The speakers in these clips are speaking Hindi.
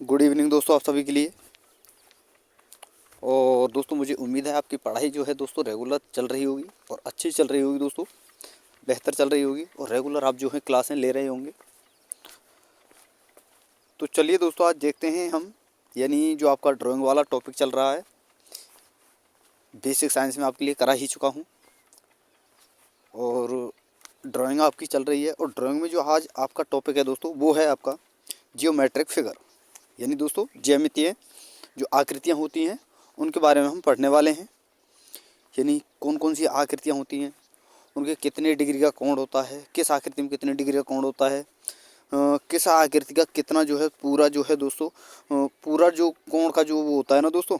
गुड इवनिंग दोस्तों आप सभी के लिए। और दोस्तों मुझे उम्मीद है आपकी पढ़ाई जो है दोस्तों रेगुलर चल रही होगी और अच्छी चल रही होगी दोस्तों, बेहतर चल रही होगी और रेगुलर आप जो है क्लासें ले रहे होंगे। तो चलिए दोस्तों आज देखते हैं हम, यानी जो आपका ड्राइंग वाला टॉपिक चल रहा है, बेसिक साइंस में आपके लिए करा ही चुका हूँ और ड्राइंग आपकी चल रही है। और ड्राइंग में जो आज आपका टॉपिक है दोस्तों वो है आपका जियोमेट्रिक फिगर, यानी दोस्तों ज्यामितीय जो आकृतियाँ होती हैं उनके बारे में हम पढ़ने वाले हैं। यानी कौन कौन सी आकृतियाँ होती हैं, उनके कितने डिग्री का कोण होता है, किस आकृति में कितने डिग्री का कोण होता है, किस आकृति का कितना जो है पूरा जो है दोस्तों, पूरा जो कोण का जो वो होता है ना दोस्तों,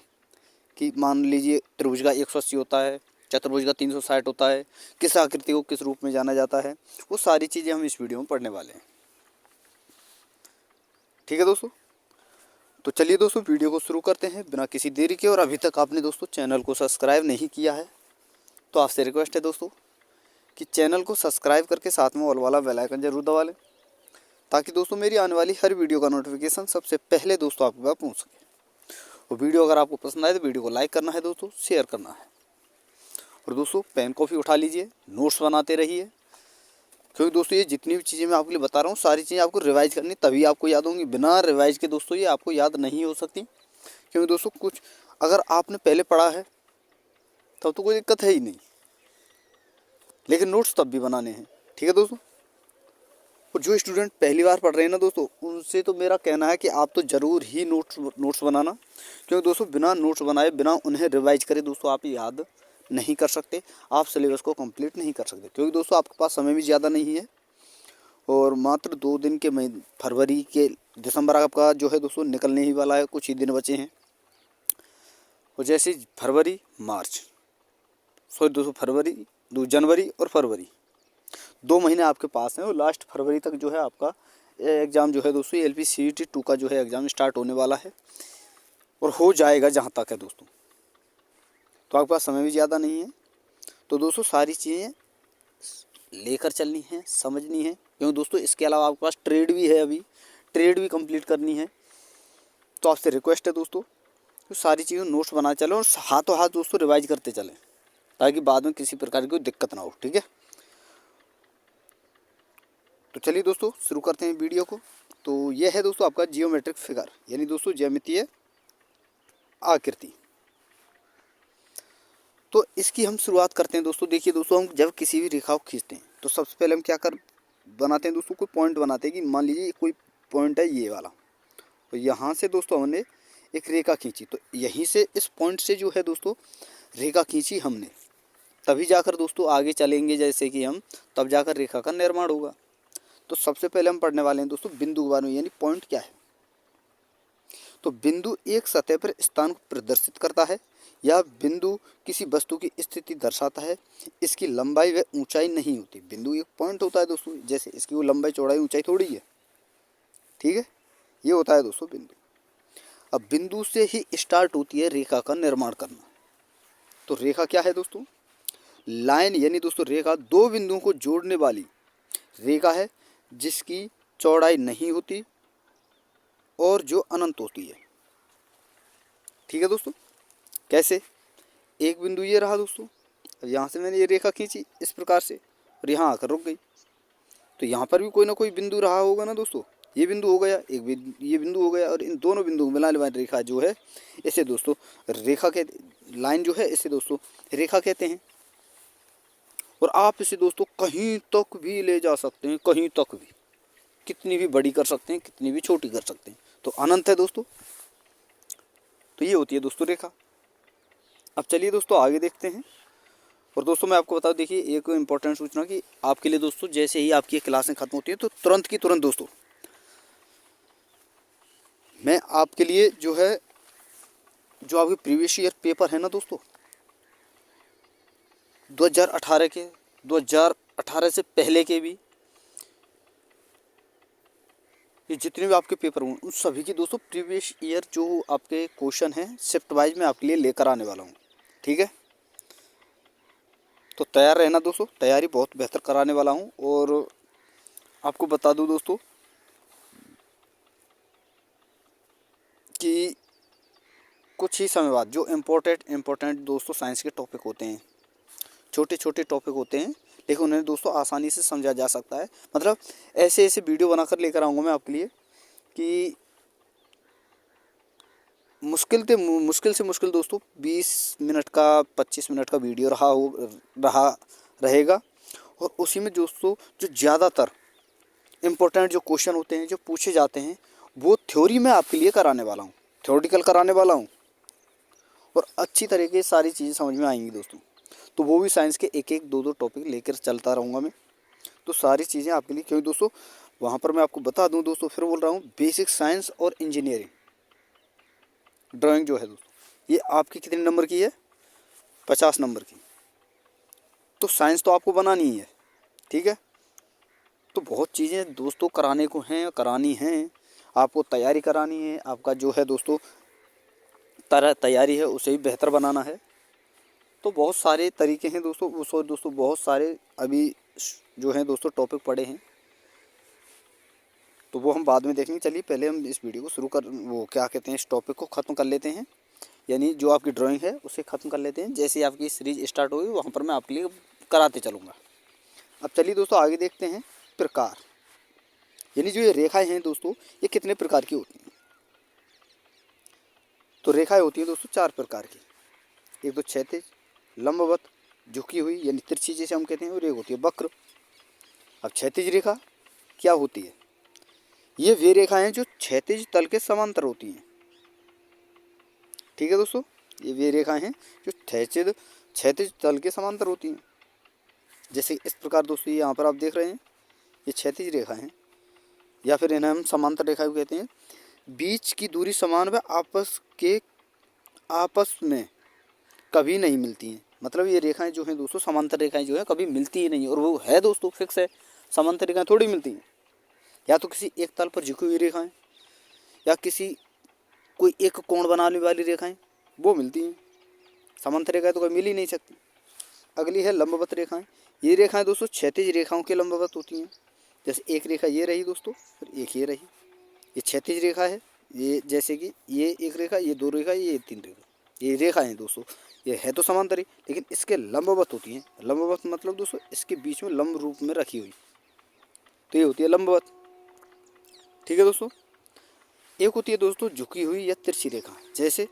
कि मान लीजिए त्रिभुज का 180 होता है, चतुर्भुज का 360 होता है, किस आकृति को किस रूप में जाना जाता है, वो सारी चीज़ें हम इस वीडियो में पढ़ने वाले हैं। ठीक है दोस्तों, तो चलिए दोस्तों वीडियो को शुरू करते हैं बिना किसी देरी के। और अभी तक आपने दोस्तों चैनल को सब्सक्राइब नहीं किया है तो आपसे रिक्वेस्ट है दोस्तों कि चैनल को सब्सक्राइब करके साथ में ऑल वाला बेल आइकन जरूर दबा लें, ताकि दोस्तों मेरी आने वाली हर वीडियो का नोटिफिकेशन सबसे पहले दोस्तों आपके पास पहुँच सके। और वीडियो अगर आपको पसंद आए तो वीडियो को लाइक करना है दोस्तों, शेयर करना है। और दोस्तों पेन कॉपी उठा लीजिए, नोट्स बनाते रहिए, क्योंकि दोस्तों ये जितनी भी चीज़ें मैं आपके लिए बता रहा हूँ सारी चीज़ें आपको रिवाइज करनी, तभी आपको याद होंगी। बिना रिवाइज के दोस्तों ये आपको याद नहीं हो सकती, क्योंकि दोस्तों कुछ अगर आपने पहले पढ़ा है तब तो कोई दिक्कत है ही नहीं, लेकिन नोट्स तब भी बनाने हैं। ठीक है दोस्तों, और जो स्टूडेंट पहली बार पढ़ रहे हैं ना दोस्तों, उनसे तो मेरा कहना है कि आप तो ज़रूर ही नोट्स बनाना, क्योंकि दोस्तों बिना नोट्स बनाए, बिना उन्हें रिवाइज करे दोस्तों आप याद नहीं कर सकते, आप सिलेबस को कंप्लीट नहीं कर सकते। क्योंकि दोस्तों आपके पास समय भी ज़्यादा नहीं है और मात्र 2 दिन के फरवरी के दिसंबर आपका जो है दोस्तों निकलने ही वाला है, कुछ ही दिन बचे हैं। और जैसे फरवरी मार्च सॉरी दोस्तों फरवरी, 2 जनवरी और फरवरी 2 महीने आपके पास हैं और लास्ट फरवरी तक जो है आपका एग्ज़ाम जो है दोस्तों LPCET 2 का जो है एग्ज़ाम स्टार्ट होने वाला है और हो जाएगा जहाँ तक है दोस्तों। तो आपके पास समय भी ज़्यादा नहीं है, तो दोस्तों सारी चीज़ें लेकर चलनी है, समझनी है, क्योंकि दोस्तों इसके अलावा आपके पास ट्रेड भी है, अभी ट्रेड भी कंप्लीट करनी है। तो आपसे रिक्वेस्ट है दोस्तों तो सारी चीज़ें नोट्स बना चलें और हाथों हाथ दोस्तों रिवाइज करते चलें, ताकि बाद में किसी प्रकार की कोई दिक्कत ना हो। ठीक है, तो चलिए दोस्तों शुरू करते हैं वीडियो को। तो यह है दोस्तों आपका जियोमेट्रिक फिगर, यानी दोस्तों ज्यामितीय आकृति। तो इसकी हम शुरुआत करते हैं दोस्तों। देखिए दोस्तों, हम जब किसी भी रेखा को खींचते हैं तो सबसे पहले हम क्या कर बनाते हैं दोस्तों, कोई पॉइंट बनाते हैं कि मान लीजिए कोई पॉइंट है ये वाला, तो यहाँ से दोस्तों हमने एक रेखा खींची, तो यहीं से इस पॉइंट से जो है दोस्तों रेखा खींची हमने, तभी जाकर दोस्तों आगे चलेंगे जैसे कि हम, तब जाकर रेखा का निर्माण होगा। तो सबसे पहले हम पढ़ने वाले हैं दोस्तों बिंदु के बारे में, यानी पॉइंट क्या है। तो बिंदु एक सतह पर स्थान को प्रदर्शित करता है। यह बिंदु किसी वस्तु की स्थिति दर्शाता है। इसकी लंबाई व ऊंचाई नहीं होती। बिंदु एक पॉइंट होता है दोस्तों, जैसे इसकी वो लंबाई चौड़ाई ऊंचाई थोड़ी है। ठीक है, ये होता है दोस्तों बिंदु। अब बिंदु से ही स्टार्ट होती है रेखा का निर्माण करना। तो रेखा क्या है दोस्तों, लाइन, यानी दोस्तों रेखा दो बिंदुओं को जोड़ने वाली रेखा है जिसकी चौड़ाई नहीं होती और जो अनंत होती है। ठीक है दोस्तों, कैसे, एक बिंदु ये रहा दोस्तों, अब यहाँ से मैंने ये रेखा खींची इस प्रकार से और यहाँ आकर रुक गई, तो यहाँ पर भी कोई ना कोई बिंदु रहा होगा ना दोस्तों। ये बिंदु हो गया, ये बिंदु हो गया, और इन दोनों बिंदुओं को मिलाने वाली रेखा जो है इसे दोस्तों रेखा के, लाइन जो है इसे दोस्तों रेखा कहते हैं। और आप इसे दोस्तों कहीं तक भी ले जा सकते हैं, कहीं तक भी, कितनी भी बड़ी कर सकते हैं, कितनी भी छोटी कर सकते हैं, तो अनंत है दोस्तों। तो ये होती है दोस्तों रेखा। अब चलिए दोस्तों आगे देखते हैं। और दोस्तों मैं आपको बता, देखिए एक इम्पोर्टेंट सूचना कि आपके लिए दोस्तों जैसे ही आपकी क्लासें खत्म होती हैं तो तुरंत की तुरंत दोस्तों मैं आपके लिए जो है, जो आपके प्रीवियस ईयर पेपर है ना दोस्तों 2018 के, 2018 से पहले के भी, ये जितने भी आपके पेपर हुए उन सभी की दोस्तों प्रीवियस ईयर जो आपके क्वेश्चन हैं शिफ्ट वाइज मैं आपके लिए लेकर आने वाला हूँ। ठीक है, तो तैयार रहना दोस्तों, तैयारी बहुत बेहतर कराने वाला हूँ। और आपको बता दूँ दोस्तों, कि कुछ ही समय बाद जो इम्पोर्टेंट दोस्तों साइंस के टॉपिक होते हैं, छोटे छोटे टॉपिक होते हैं, लेकिन उन्हें दोस्तों आसानी से समझा जा सकता है। मतलब ऐसे ऐसे वीडियो बनाकर लेकर आऊँगा मैं आपके लिए कि मुश्किल से मुश्किल दोस्तों 20 मिनट का 25 मिनट का वीडियो रहेगा। और उसी में दोस्तों जो ज़्यादातर इम्पोर्टेंट जो क्वेश्चन होते हैं जो पूछे जाते हैं वो थ्योरी में आपके लिए कराने वाला हूँ, थ्योरेटिकल कराने वाला हूँ, और अच्छी तरीके से सारी चीज़ें समझ में आएंगी दोस्तों। तो वो भी साइंस के एक एक दो टॉपिक लेकर चलता रहूँगा मैं। तो सारी चीज़ें आपके लिए, क्योंकि दोस्तों वहाँ पर मैं आपको बता दूँ दोस्तों, फिर बोल रहा हूँ, बेसिक साइंस और इंजीनियरिंग ड्राइंग जो है दोस्तों ये आपकी कितने नंबर की है, 50 नंबर की। तो साइंस तो आपको बनानी ही है, ठीक है। तो बहुत चीज़ें दोस्तों कराने को हैं, करानी हैं, आपको तैयारी करानी है, आपका जो है दोस्तों तैयारी है उसे भी बेहतर बनाना है। तो बहुत सारे तरीके हैं दोस्तों, दोस्तों बहुत सारे अभी जो हैं दोस्तों टॉपिक पड़े हैं, तो वो हम बाद में देखेंगे। चलिए पहले हम इस वीडियो को शुरू कर, वो क्या कहते हैं, इस टॉपिक को ख़त्म कर लेते हैं, यानी जो आपकी ड्राइंग है उसे ख़त्म कर लेते हैं। जैसे ही आपकी सीरीज स्टार्ट होगी वहाँ पर मैं आपके लिए कराते चलूँगा। अब चलिए दोस्तों आगे देखते हैं प्रकार, यानी जो ये रेखाएं हैं दोस्तों ये कितने प्रकार की होती हैं। तो रेखाएं होती हैं दोस्तों 4 प्रकार की। एक तो क्षैतिज, लंबवत, झुकी हुई यानी तिरछी जैसे हम कहते हैं, और एक होती है वक्र। अब क्षैतिज रेखा क्या होती है, ये वे रेखाएं हैं जो क्षैतिज तल के समांतर होती हैं, ठीक है दोस्तों। ये वे रेखाएं हैं जो क्षैतिज तल के समांतर होती हैं। जैसे इस प्रकार दोस्तों यहाँ पर आप देख रहे हैं, ये क्षैतिज रेखा है, या फिर इन्हें हम समांतर रेखा भी कहते हैं। बीच की दूरी समान व आपस में कभी नहीं मिलती हैं। मतलब ये रेखाएं जो हैं दोस्तों, समांतर रेखाएं जो है कभी मिलती ही नहीं, और वो है दोस्तों फिक्स है, समांतर रेखाएं थोड़ी मिलती हैं। या तो किसी एक तल पर झुकी हुई रेखाएं, या किसी कोई एक कोण बनाने वाली रेखाएं वो मिलती हैं। समांतर रेखाएं तो कभी मिल ही नहीं सकती। अगली है लंबवत रेखाएं। ये रेखाएं दोस्तों क्षैतिज रेखाओं के लंबवत होती हैं। जैसे एक रेखा ये रही दोस्तों, फिर एक ये रही, ये क्षैतिज रेखा है। ये जैसे कि ये एक रेखा, ये 2 रेखा, ये 3 रेखा, ये रेखा है दोस्तों, ये है तो समांतर ही, लेकिन इसके लंबवत होती हैं। लंबवत मतलब दोस्तों इसके बीच में लंब रूप में रखी हुई, तो ये होती है लंबवत, ठीक है दोस्तों। एक होती है दोस्तों झुकी हुई या तिरछी रेखा। जैसे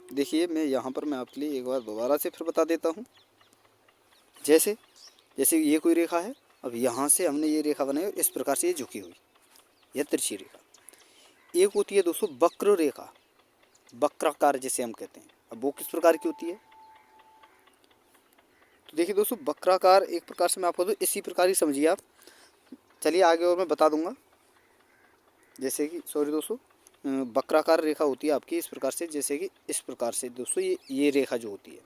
देखिए मैं यहाँ पर मैं आपके लिए एक बार दोबारा से फिर बता देता हूँ। जैसे ये कोई रेखा है, अब यहाँ से हमने ये रेखा बनाई और इस प्रकार से ये झुकी हुई या तिरछी रेखा। एक होती है दोस्तों वक्र रेखा, वक्राकार जिसे हम कहते हैं। अब वो किस प्रकार की होती है, तो देखिए दोस्तों वक्राकार एक प्रकार से मैं आपको दूँ, इसी प्रकार ही समझिए आप। चलिए आगे और मैं बता दूंगा। जैसे कि सॉरी दोस्तों, वक्राकार रेखा होती है आपकी इस प्रकार से, जैसे कि इस प्रकार से दोस्तों ये रेखा जो होती है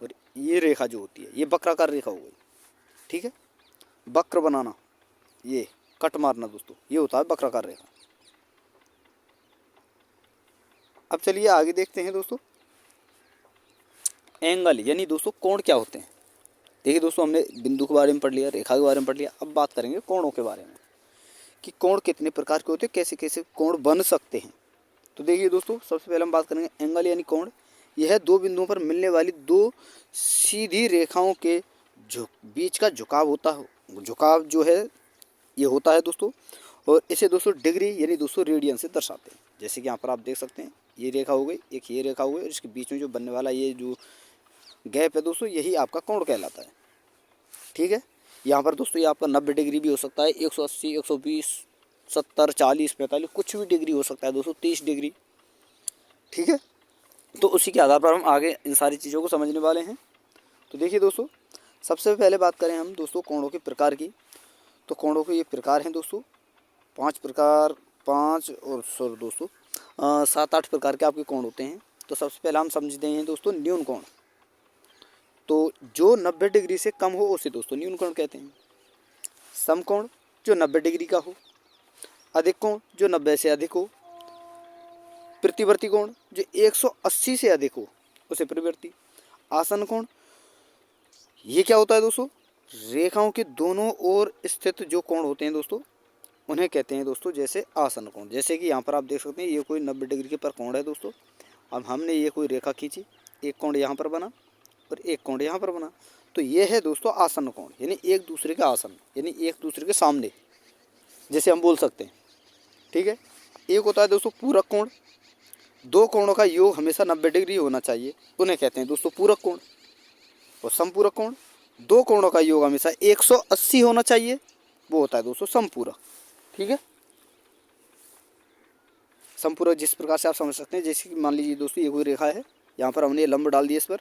और ये रेखा जो होती है ये वक्राकार रेखा हो गई, ठीक है। वक्र बनाना, ये कट मारना दोस्तों, ये होता है वक्राकार रेखा। अब चलिए आगे देखते हैं दोस्तों एंगल, यानी दोस्तों कोण क्या होते हैं। देखिए दोस्तों हमने बिंदु के बारे में पढ़ लिया, रेखा के बारे में पढ़ लिया, अब बात करेंगे कोणों के बारे में कि कोण कितने प्रकार के होते हैं, कैसे कैसे कोण बन सकते हैं। तो देखिए दोस्तों सबसे पहले हम बात करेंगे एंगल यानी कोण। यह है 2 बिंदुओं पर मिलने वाली 2 सीधी रेखाओं के बीच का झुकाव होता है, झुकाव जो है ये होता है दोस्तों, और इसे दोस्तों डिग्री यानी दोस्तों रेडियन से दर्शाते हैं। जैसे कि यहाँ पर आप देख सकते हैं ये रेखा हो गई, एक ये रेखा हो गई, और इसके बीच में जो बनने वाला ये जो गैप है दोस्तों यही आपका कोण कहलाता है, ठीक है। यहाँ पर दोस्तों ये आपका 90 डिग्री भी हो सकता है, 180, 120, 70, 40, 45 कुछ भी डिग्री हो सकता है दोस्तों, 30 डिग्री, ठीक है। तो उसी के आधार पर हम आगे इन सारी चीज़ों को समझने वाले हैं। तो देखिए दोस्तों सबसे पहले बात करें हम दोस्तों कोणों के प्रकार की, तो कोणों के ये प्रकार हैं दोस्तों 5 प्रकार, 5 और सॉरी दोस्तों 7-8 प्रकार के आपके कोण होते हैं। तो सबसे पहले हम समझते हैं दोस्तों न्यून कोण। तो जो 90 डिग्री से कम हो उसे दोस्तों न्यून कोण कहते हैं। समकोण जो 90 डिग्री का हो, अधिक कोण जो 90 से अधिक हो, प्रतिवर्ती कोण जो 180 से अधिक हो उसे प्रतिवर्ती। आसन कोण ये क्या होता है दोस्तों, रेखाओं के दोनों ओर स्थित जो कोण होते हैं दोस्तों उन्हें कहते हैं दोस्तों जैसे आसन कोण। जैसे कि यहाँ पर आप देख सकते हैं ये कोई 90 डिग्री के पर कोण है दोस्तों। अब हमने ये कोई रेखा खींची, एक कोण यहाँ पर बना और एक कोण यहाँ पर बना, तो ये है दोस्तों आसन कोण, यानी एक दूसरे के आसन, यानी एक दूसरे के सामने, जैसे हम बोल सकते हैं। ठीक है। एक होता है दोस्तों पूरक कोण, दो कोणों का योग हमेशा 90 डिग्री होना चाहिए, उन्हें कहते हैं दोस्तों पूरक कोण। और समपूरक कोण, दो कोणों का योग हमेशा 180 होना चाहिए, वो होता है दोस्तों समपूरक। ठीक है। समपूरक जिस प्रकार से आप समझ सकते हैं, जैसे कि मान लीजिए दोस्तों ये कोई रेखा है, यहाँ पर हमने लंब डाल दिया इस पर,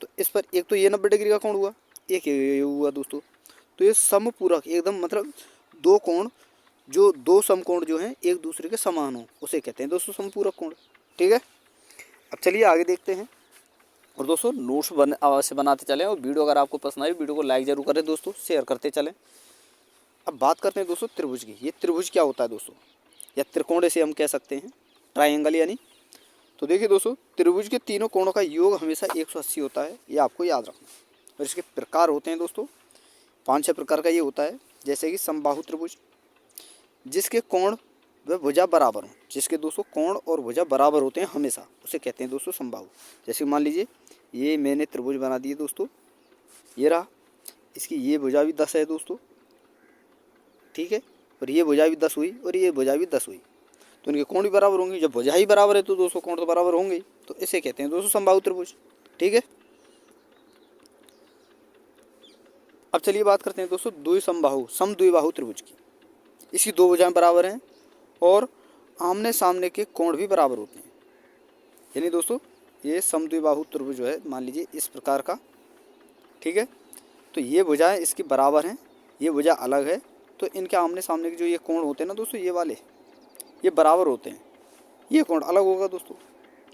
तो इस पर एक तो ये 90 डिग्री का कोण हुआ, एक ये हुआ दोस्तों, तो ये समपूरक एकदम, मतलब दो कोण, जो दो समकोण जो हैं एक दूसरे के समान हो, उसे कहते हैं दोस्तों समपूरक कोण। ठीक है। अब चलिए आगे देखते हैं। और दोस्तों नोट्स अवश्य बनाते चलें, और वीडियो अगर आपको पसंद आई वीडियो को लाइक जरूर करें दोस्तों, शेयर करते चलें। अब बात करते हैं दोस्तों त्रिभुज की। ये त्रिभुज क्या होता है दोस्तों, या त्रिकोण इसे हम कह सकते हैं, ट्रायंगल यानी। तो देखिए दोस्तों, त्रिभुज के तीनों कोणों का योग हमेशा 180 होता है, ये आपको याद रखना। और इसके प्रकार होते हैं दोस्तों 5-6 प्रकार का ये होता है। जैसे कि समबाहु त्रिभुज, जिसके कोण व भुजा बराबर हों, जिसके दोस्तों कोण और भुजा बराबर होते हैं हमेशा, उसे कहते हैं दोस्तों समबाहु। जैसे मान लीजिए ये मैंने त्रिभुज बना दिए दोस्तों, ये रहा, इसकी ये भुजा भी 10 है दोस्तों। ठीक है। और ये भुजा भी 10 हुई और ये भुजा भी 10 हुई, तो इनके कोण भी बराबर होंगे। जब भुजा ही बराबर है तो दोस्तों कोण तो बराबर होंगे, तो इसे कहते हैं दोस्तों समबाहु त्रिभुज। ठीक है। अब चलिए बात करते हैं दोस्तों द्विसमबाहु समद्विबाहु त्रिभुज की। इसकी दो भुजाएं बराबर हैं और आमने सामने के कोण भी बराबर होते हैं। यानी दोस्तों ये समद्विबाहु त्रिभुज जो है, मान लीजिए इस प्रकार का। ठीक है। तो ये भुजाएं इसकी बराबर हैं, ये भुजा अलग है, तो इनके आमने सामने के जो ये कोण होते हैं ना दोस्तों, ये वाले ये बराबर होते हैं, ये कोण अलग होगा दोस्तों,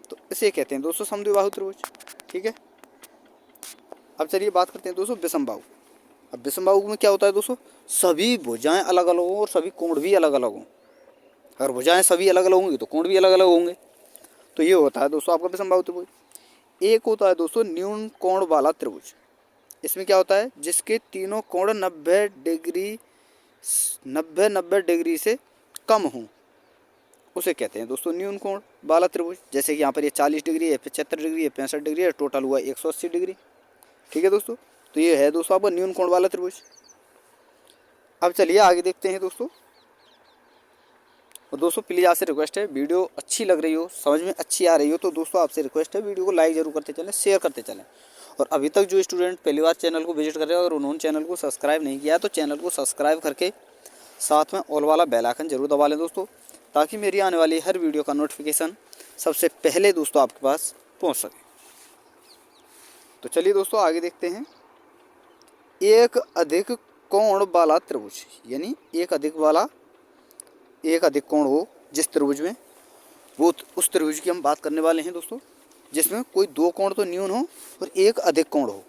तो इसे कहते हैं दोस्तों समद्विबाहु त्रिभुज। ठीक है। अब चलिए बात करते हैं दोस्तों विषमबाहु। अब विषमबाहु में क्या होता है दोस्तों, सभी भुजाएं अलग अलग हों और सभी कोण भी अलग अलग हों। अगर भुजाएं सभी अलग अलग होंगी तो कोण भी अलग अलग होंगे, तो ये होता है दोस्तों आपका विषमबाहु त्रिभुज। एक होता है दोस्तों न्यून कोण वाला त्रिभुज। इसमें क्या होता है, जिसके तीनों कोण 90 डिग्री से कम हों, उसे कहते हैं दोस्तों न्यून कोण वाला त्रिभुज। जैसे कि यहाँ पर ये 40 डिग्री है, 75 डिग्री है, 65 डिग्री है, टोटल हुआ 180 डिग्री। ठीक है दोस्तों, तो ये है दोस्तों आपका न्यून कोण वाला त्रिभुज। अब चलिए आगे देखते हैं दोस्तों। और दोस्तों प्लीज़ आपसे रिक्वेस्ट है, वीडियो अच्छी लग रही हो, समझ में अच्छी आ रही हो, तो दोस्तों आपसे रिक्वेस्ट है वीडियो को लाइक जरूर करते चलें, शेयर करते चलें। और अभी तक जो स्टूडेंट पहली बार चैनल को विजिट कर रहे हैं और उन्होंने चैनल को सब्सक्राइब नहीं किया है, तो चैनल को सब्सक्राइब करके साथ में ऑल वाला बेल आइकन जरूर दबा लें दोस्तों, ताकि मेरी आने वाली हर वीडियो का नोटिफिकेशन सबसे पहले दोस्तों आपके पास पहुंच सके। तो चलिए दोस्तों आगे देखते हैं। एक अधिक कोण वाला त्रिभुज, यानी एक अधिक कोण हो जिस त्रिभुज में, वो उस त्रिभुज की हम बात करने वाले हैं दोस्तों, जिसमें कोई दो कोण तो न्यून हो और एक अधिक कोण हो,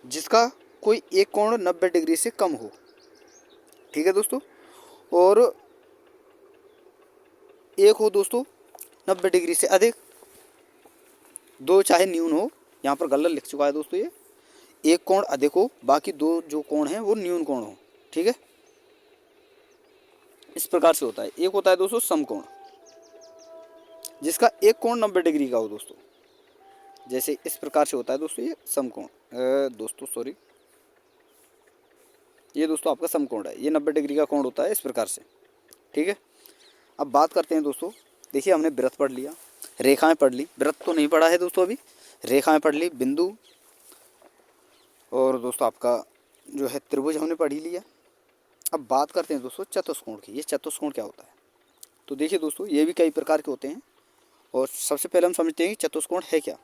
जिसका कोई एक कोण 90 डिग्री से कम हो। ठीक है दोस्तों। और एक हो दोस्तों 90 डिग्री से अधिक, दो चाहे न्यून हो, यहाँ पर गलत लिख चुका है दोस्तों, ये एक कोण अधिक हो, बाकी दो जो कोण हैं वो न्यून कोण हो। ठीक है। इस प्रकार से होता है। एक होता है दोस्तों समकोण, जिसका एक कोण 90 डिग्री का हो दोस्तों, जैसे इस प्रकार से होता है दोस्तों ये समकोण। दोस्तों सॉरी, ये दोस्तों आपका समकोण है, ये 90 डिग्री का कोण होता है इस प्रकार से। ठीक है। अब बात करते हैं दोस्तों, देखिए हमने वृत्त पढ़ लिया, रेखाएं पढ़ ली, वृत्त तो नहीं पढ़ा है दोस्तों अभी, रेखाएं पढ़ ली, बिंदु, और दोस्तों आपका जो है त्रिभुज हमने पढ़ ही लिया। अब बात करते हैं दोस्तों चतुष्कोण की। ये चतुष्कोण क्या होता है, तो देखिए दोस्तों ये भी कई प्रकार के होते हैं, और सबसे पहले हम समझते हैं कि चतुष्कोण है क्या।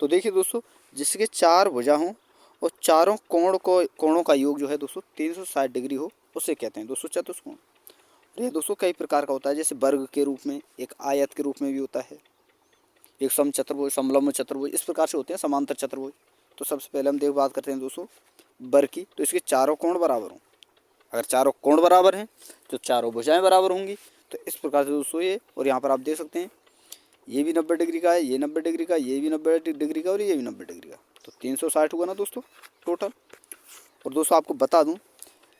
तो देखिए दोस्तों, जिसके चार भुजा हों और चारों कोणों का योग जो है दोस्तों 360 डिग्री हो, उसे कहते हैं दोस्तों चतुष्कोण। ये दोस्तों कई प्रकार का होता है, जैसे वर्ग के रूप में, एक आयत के रूप में भी होता है, एक समचतुर्भुज, समलंब चतुर्भुज, इस प्रकार से होते हैं, समांतर चतुर्भुज। तो सबसे पहले हम बात करते हैं दोस्तों वर्ग की। तो इसके चारों कोण बराबर हों, अगर चारों कोण बराबर हैं तो चारों भुजाएं बराबर होंगी। तो इस प्रकार से दोस्तों ये, और यहाँ पर आप देख सकते हैं ये भी 90 डिग्री का है, ये 90 डिग्री का, ये भी 90 डिग्री का और ये भी 90 डिग्री का, तो 360 हुआ ना दोस्तों टोटल। और दोस्तों आपको बता दूं,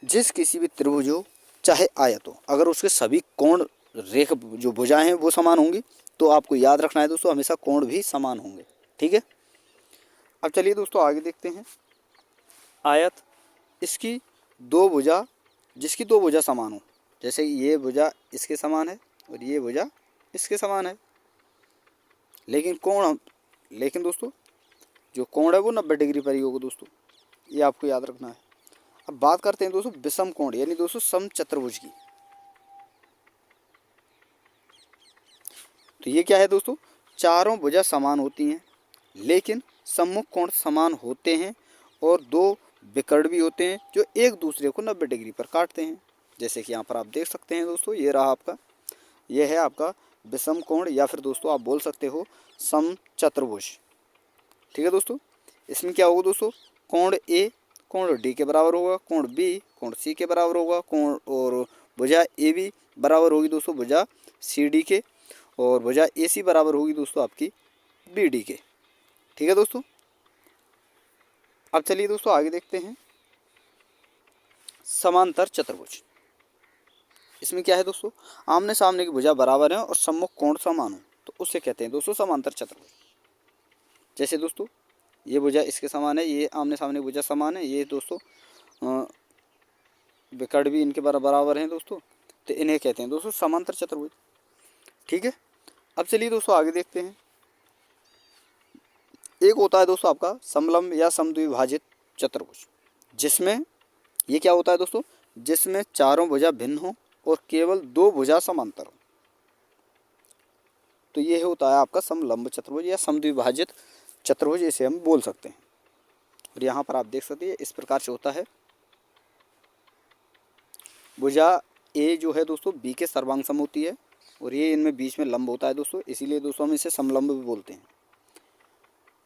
जिस किसी भी त्रिभुज हो चाहे आयत हो, अगर उसके सभी कोण रेखा जो भुजाएं हैं वो समान होंगी, तो आपको याद रखना है दोस्तों हमेशा कोण भी समान होंगे। ठीक है, अब चलिए दोस्तों आगे देखते हैं। आयत, इसकी दो भुजा, जिसकी दो भुजा समान हो, जैसे ये भुजा इसके समान है और ये भुजा इसके समान है, लेकिन दोस्तों जो कोण है वो 90 डिग्री पर ही होगा दोस्तों, ये आपको याद रखना है। अब बात करते हैं दोस्तों विषम कोण यानी दोस्तों समचतुर्भुज की। तो ये क्या है दोस्तों, चारों भुजा समान होती हैं लेकिन सम्मुख कोण समान होते हैं और दो विकर्ण भी होते हैं जो एक दूसरे को 90 डिग्री पर काटते हैं। जैसे कि यहाँ पर आप देख सकते हैं दोस्तों, ये रहा आपका, ये है आपका विषम कोण या फिर दोस्तों आप बोल सकते हो समचतुर्भुज। ठीक है दोस्तों, इसमें क्या होगा दोस्तों, कोण ए कोण डी के बराबर होगा, कोण बी कोण सी के बराबर होगा, कोण और भुजा ए बी बराबर होगी दोस्तों भुजा सी डी के, और भुजा ए सी बराबर होगी दोस्तों आपकी बी डी के। ठीक है दोस्तों, अब चलिए दोस्तों आगे देखते हैं समांतर चतुर्भुज। इसमें क्या है दोस्तों, आमने सामने की भुजा बराबर है और सम्मुख कोण समान हो, तो उसे कहते हैं दोस्तों समांतर चतुर्भुज। जैसे दोस्तों ये भुजा इसके समान है, ये आमने सामने भुजा समान है, ये दोस्तों विकर्ण भी इनके बराबर हैं दोस्तों, तो इन्हें कहते हैं दोस्तों समांतर चतुर्भुज। ठीक है, अब चलिए दोस्तों आगे देखते हैं। एक होता है दोस्तों आपका समलंब या समद्विभाजित चतुर्भुज, जिसमें ये क्या होता है दोस्तों, जिसमें चारों भुजा भिन्न हो और केवल दो भुजा समांतर हो, तो ये होता है आपका समलंब चतुर्भुज या समद्विभाजित चतुर्भुज, इसे हम बोल सकते हैं। और यहाँ पर आप देख सकते हैं इस प्रकार से होता है, भुजा ए जो है दोस्तों बी के सर्वांग सम होती है और ये इनमें बीच में लंब होता है दोस्तों, इसीलिए दोस्तों हम इसे समलंब भी बोलते हैं।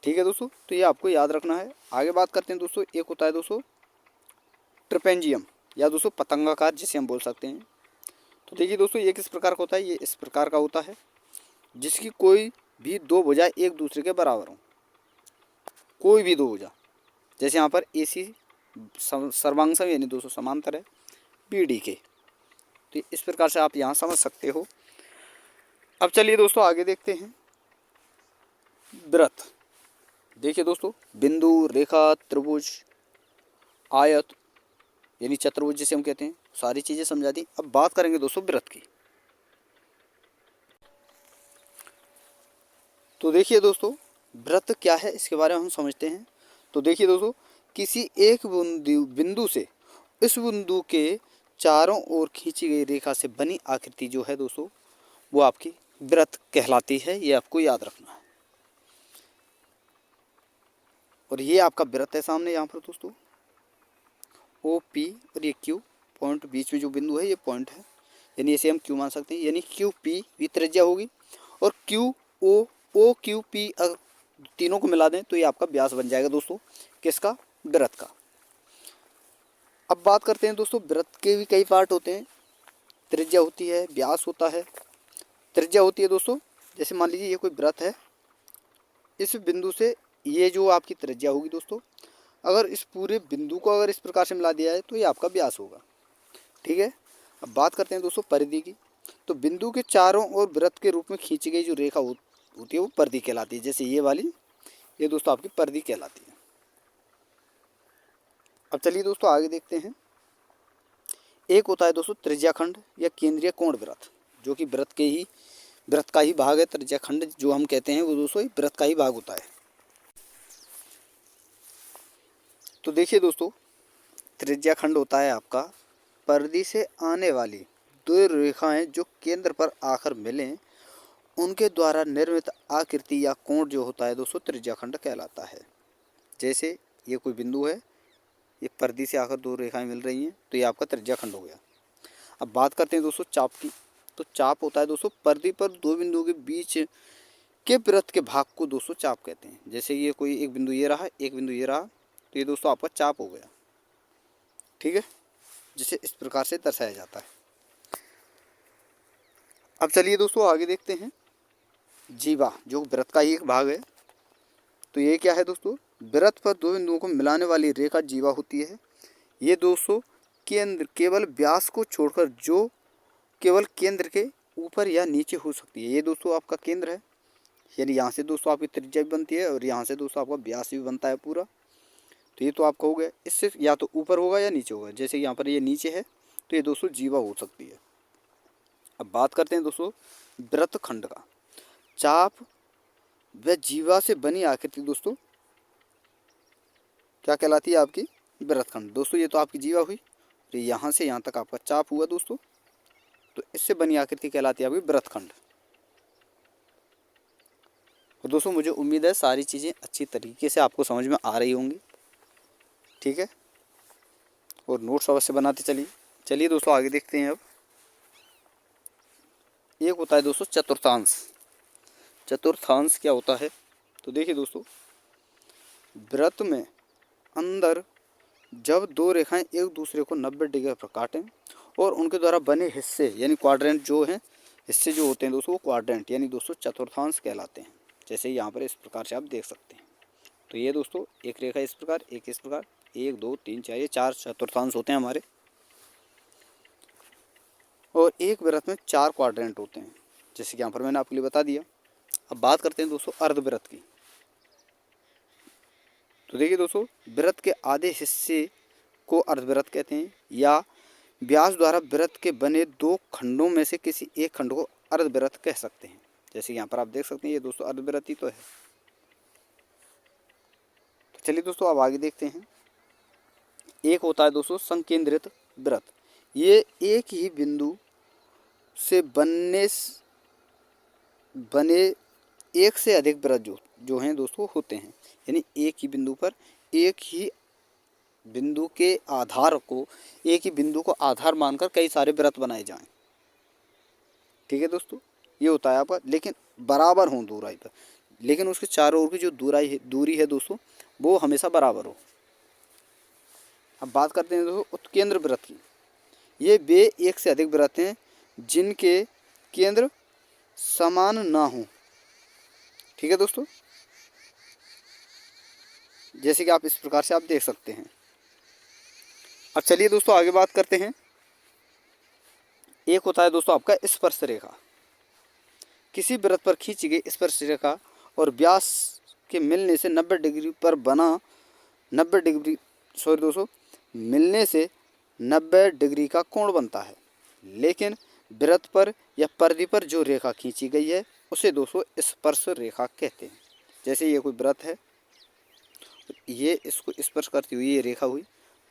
ठीक है दोस्तों, तो ये आपको याद रखना है। आगे बात करते हैं दोस्तों, एक होता है दोस्तों ट्रिपेंजियम या दोस्तों पतंगाकार, जिसे हम बोल सकते हैं। तो देखिए दोस्तों ये किस प्रकार का होता है, ये इस प्रकार का होता है जिसकी कोई भी दो भुजा एक दूसरे के बराबर हो, कोई भी दो भुजा, जैसे यहाँ पर ए सी सर्वांग सम यानी दोस्तों समांतर है बी डी के, तो इस प्रकार से आप यहाँ समझ सकते हो। अब चलिए दोस्तों आगे देखते हैं वृत्त। देखिए दोस्तों बिंदु, रेखा, त्रिभुज, आयत यानी चतुर्भुज जिसे हम कहते हैं, सारी चीज़ें समझा दी। अब बात करेंगे दोस्तों वृत्त की। तो देखिए दोस्तों वृत्त क्या है इसके बारे में हम समझते हैं। तो देखिए दोस्तों किसी एक बिंदु से इस बिंदु के चारों ओर खींची गई रेखा से बनी आकृति जो है दोस्तों वो आपकी वृत्त कहलाती है, ये आपको याद रखना है। और ये आपका वृत्त है सामने यहाँ पर दोस्तों, ओ पी और ये क्यू पॉइंट बीच में जो बिंदु है ये पॉइंट है, यानी इसे हम क्यू मान सकते हैं, यानी क्यू पी भी त्रिज्या होगी और क्यू ओ क्यू पी अगर तीनों को मिला दें तो ये आपका व्यास बन जाएगा दोस्तों किसका, वृत्त का। अब बात करते हैं दोस्तों वृत्त के भी कई पार्ट होते हैं, त्रिज्या होती है, व्यास होता है। त्रिज्या होती है दोस्तों, जैसे मान लीजिए ये कोई वृत्त है, इस बिंदु से ये जो आपकी त्रिज्या होगी दोस्तों, अगर इस पूरे बिंदु को अगर इस प्रकार से मिला दिया है तो ये आपका व्यास होगा। ठीक है, अब बात करते हैं दोस्तों परिधि की। तो बिंदु के चारों ओर वृत्त के रूप में खींची गई जो रेखा होती है वो परिधि कहलाती है, जैसे ये वाली, ये दोस्तों आपकी परिधि कहलाती है। अब चलिए दोस्तों आगे देखते हैं। एक होता है दोस्तों त्रिज्याखंड या केंद्रीय कोण वृत्त, जो कि वृत्त का ही भाग है। त्रिज्याखंड जो हम कहते हैं वो दोस्तों वृत्त का ही भाग होता है। तो देखिए दोस्तों त्रिज्याखंड होता है आपका परिधि से आने वाली दो रेखाएं जो केंद्र पर आकर मिलें उनके द्वारा निर्मित आकृति या कोण जो होता है दोस्तों त्रिज्याखंड कहलाता है। जैसे ये कोई बिंदु है, ये परिधि से आकर दो रेखाएं मिल रही हैं तो ये आपका त्रिज्याखंड हो गया। अब बात करते हैं दोस्तों चाप की। तो चाप होता है दोस्तों परिधि पर दो बिंदुओं के बीच के वृत्त के भाग को दोस्तों चाप कहते हैं। जैसे ये कोई एक बिंदु ये रहा, एक बिंदु ये रहा, तो ये दोस्तों आपका चाप हो गया। ठीक है, जिसे इस प्रकार से दर्शाया जाता है। अब चलिए दोस्तों आगे देखते हैं जीवा, जो वृत्त का ही एक भाग है। तो ये क्या है दोस्तों, वृत्त पर दो बिंदुओं को मिलाने वाली रेखा जीवा होती है। ये दोस्तों केंद्र केवल व्यास को छोड़कर जो केवल केंद्र के ऊपर या नीचे हो सकती है। ये दोस्तों आपका केंद्र है, यानी यहाँ से दोस्तों आपकी त्रिज्या भी बनती है और यहाँ से दोस्तों आपका व्यास भी बनता है पूरा। तो ये तो आपका हो गया, इससे या तो ऊपर होगा या नीचे होगा। जैसे यहाँ पर ये नीचे है तो ये दोस्तों जीवा हो सकती है। अब बात करते हैं दोस्तों वृत्तखंड का। चाप व जीवा से बनी आकृति दोस्तों क्या कहलाती है? आपकी वृत्तखंड। दोस्तों ये तो आपकी जीवा हुई, तो यहाँ से यहाँ तक आपका चाप हुआ दोस्तों, तो इससे बनी आकृति कहलाती है आपकी वृत्तखंड। और दोस्तों मुझे उम्मीद है सारी चीज़ें अच्छी तरीके से आपको समझ में आ रही होंगी, ठीक है। और नोट्स अवश्य बनाते चलिए। चलिए दोस्तों आगे देखते हैं। अब एक होता है दोस्तों चतुर्थांश। चतुर्थांश क्या होता है? तो देखिए दोस्तों, वृत्त में अंदर जब दो रेखाएं एक दूसरे को 90 डिग्री पर काटें और उनके द्वारा बने हिस्से यानी क्वाड्रेंट जो हैं, हिस्से जो होते हैं दोस्तों वो क्वाड्रेंट यानी दोस्तों चतुर्थांश कहलाते हैं। जैसे यहाँ पर इस प्रकार से आप देख सकते हैं। तो ये दोस्तों एक रेखा इस प्रकार, एक इस प्रकार, 1 2 3 4, ये 4 चतुर्थांश होते हैं हमारे। और एक वृत्त में 4 क्वाड्रेंट होते हैं, जैसे कि यहाँ पर मैंने आपके लिए बता दिया। अब बात करते हैं दोस्तों अर्धवृत्त की। तो देखिए दोस्तों, वृत्त के आधे हिस्से को अर्धवृत्त कहते हैं, या व्यास द्वारा वृत्त के बने 2 खंडों में से किसी एक खंड को अर्धवृत्त कह सकते हैं। जैसे यहाँ पर आप देख सकते हैं, ये दोस्तों अर्धवृत्त ही तो है। तो चलिए दोस्तों अब आगे देखते हैं। एक होता है दोस्तों संकेंद्रित वृत्त। ये एक ही बिंदु से बने एक से अधिक वृत्त जो हैं दोस्तों होते हैं, यानी एक ही बिंदु पर एक ही बिंदु के आधार को एक ही बिंदु को आधार मानकर कई सारे वृत्त बनाए जाएं, ठीक है दोस्तों। ये होता है आपका, लेकिन बराबर हो दूराई पर, लेकिन उसके चारों ओर की जो दूरी है दोस्तों वो हमेशा बराबर हो। अब बात करते हैं दोस्तों उत्केंद्र वृत्त की। ये वे एक से अधिक वृत्त हैं जिनके केंद्र समान ना हो, ठीक है दोस्तों। जैसे कि आप इस प्रकार से आप देख सकते हैं। अब चलिए दोस्तों आगे बात करते हैं। एक होता है दोस्तों आपका स्पर्श रेखा। किसी वृत्त पर खींची गई स्पर्श रेखा और व्यास के मिलने से 90 डिग्री पर बना 90 डिग्री दोस्तों मिलने से 90 डिग्री का कोण बनता है। लेकिन वृत्त पर या परिधि पर जो रेखा खींची गई है उसे दोस्तों स्पर्श रेखा कहते हैं। जैसे ये कोई वृत्त है, ये इसको स्पर्श करती हुई ये रेखा हुई,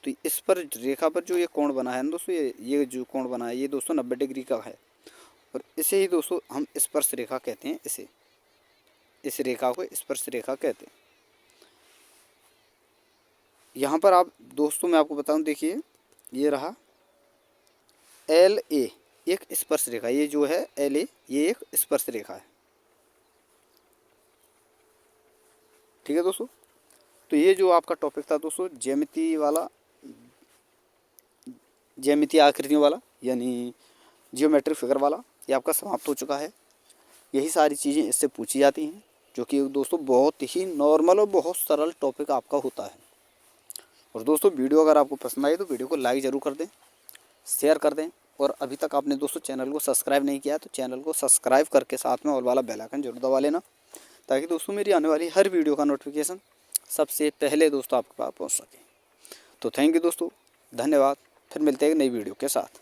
तो इस पर रेखा पर जो ये कोण बना है दोस्तों, ये जो कोण बना है ये दोस्तों 90 डिग्री का है, और इसे ही दोस्तों हम स्पर्श रेखा कहते हैं। इस रेखा को स्पर्श रेखा कहते हैं। यहाँ पर आप दोस्तों मैं आपको बताऊं, देखिए ये रहा LA एक स्पर्श रेखा, ये जो है LA ये एक स्पर्श रेखा है, ठीक है दोस्तों। तो ये जो आपका टॉपिक था दोस्तों ज्यामितीय आकृतियों वाला यानी जियोमेट्रिक फिगर वाला, ये आपका समाप्त हो चुका है। यही सारी चीज़ें इससे पूछी जाती हैं, जो कि दोस्तों बहुत ही नॉर्मल और बहुत सरल टॉपिक आपका होता है। और दोस्तों वीडियो अगर आपको पसंद आई तो वीडियो को लाइक ज़रूर कर दें, शेयर कर दें, और अभी तक आपने दोस्तों चैनल को सब्सक्राइब नहीं किया तो चैनल को सब्सक्राइब करके साथ में ऑल वाला बेल आइकन जरूर दबा लेना, ताकि दोस्तों मेरी आने वाली हर वीडियो का नोटिफिकेशन सबसे पहले दोस्तों आपके पास पहुंच सके। तो थैंक यू दोस्तों, धन्यवाद। फिर मिलते हैं एक नई वीडियो के साथ।